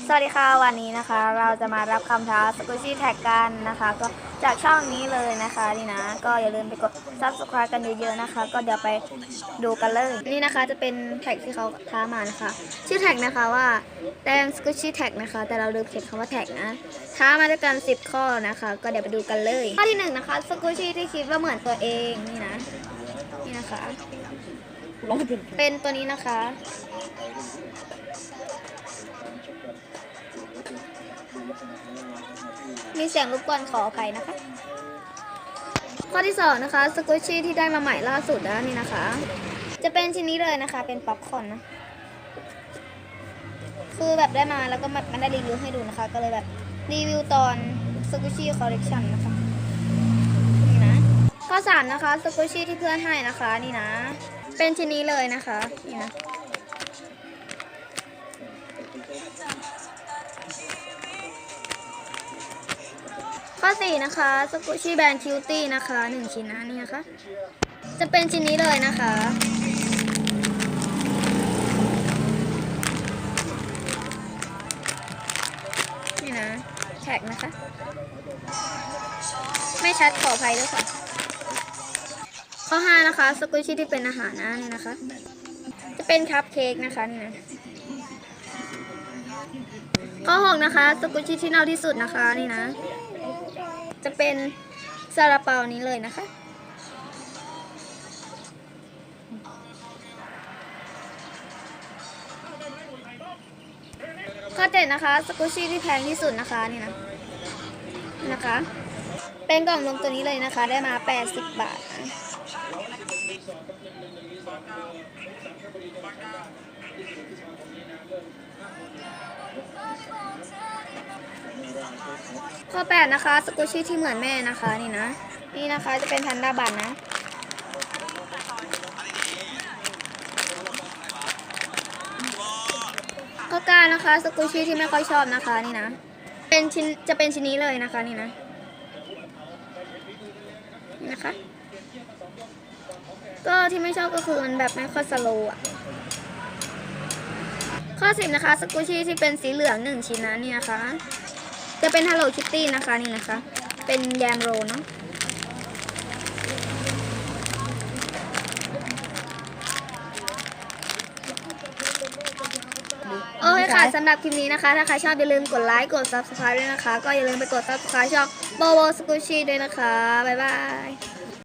สวัสดีค่ะวันนี้นะคะเราจะมารับคำท้าสกูชี่แท็กกันนะคะก็จากช่องนี้เลยนะคะนี่นะก็อย่าลืมไปกด subscribe กันเยอะๆนะคะก็เดี๋ยวไปดูกันเลยนี่นะคะจะเป็นแท็กที่เขาท้ามานะคะชื่อแท็กนะคะว่าแตงสกูชี่แท็กนะคะแต่เราลืมเขียนคำว่าแท็กนะท้ามาด้วยกัน10 ข้อนะคะก็เดี๋ยวไปดูกันเลยข้อที่1นะคะสกูชี่ที่คิดว่าเหมือนตัวเองนี่นะคะเป็นตัวนี้นะคะมีเสียงรบกวนขออภัยนะคะข้อที่2นะคะสกูชี่ที่ได้มาใหม่ล่าสุดนะนี่นะคะจะเป็นชิ้นนี้เลยนะคะเป็นป๊อปคอร์นนะคือแบบได้มาแล้วก็แบบมันได้รีวิวให้ดูนะคะก็เลยแบบรีวิวตอนสกูชี่คอลเลคชันนะคะนี่นะข้อ3นะคะสกูชี่ที่เพื่อนให้นะคะนี่นะเป็นชิ้นนี้เลยนะคะนี่นะข้อ4นะคะสกูชี่แบรนด์คิวตี้นะคะ1ชิ้นนะนี่นะคะจะเป็นชิ้นนี้เลยนะคะนี่นะแท็กนะคะไม่ชัดขออภัยด้วยค่ะข้อ5นะคะสกูชี่ที่เป็นอาหารนะนี่นะคะจะเป็นคัพเค้กนะคะนี่นะข้อ6นะคะสกูชี่ที่เน่าที่สุดนะคะนี่นะจะเป็นซาลาเปานี้เลยนะคะข้อ7นะคะสกูชี่ที่แพงที่สุดนะคะนี่นะคะเป็นกล่องนมตัวนี้เลยนะคะได้มา80 บาทนะข้อ8นะคะสกูชี่ที่เหมือนแม่นะคะนี่นะคะจะเป็นแพนด้าบันนะข้อ9นะคะสกูชี่ที่ไม่ค่อยชอบนะคะนี่นะจะเป็นชิ้นนี้เลยนะคะนี่นะคะก็ที่ไม่ชอบก็คือมันแบบไม่ค่อยสโลว์อ่ะข้อ10นะคะสกูชี่ที่เป็นสีเหลือง1ชิ้นนะนี่นะคะจะเป็น Hello Kitty นะคะนี่นะคะเป็นแยมโรเนาะโอเคค่ะสำหรับคลิปนี้นะคะถ้าใครชอบอย่าลืมกดไลค์กด subscribe ด้วยนะคะก็อย่าลืมไปกด subscribe ช่องโบโบสกูชี่ด้วยนะคะบ๊ายบาย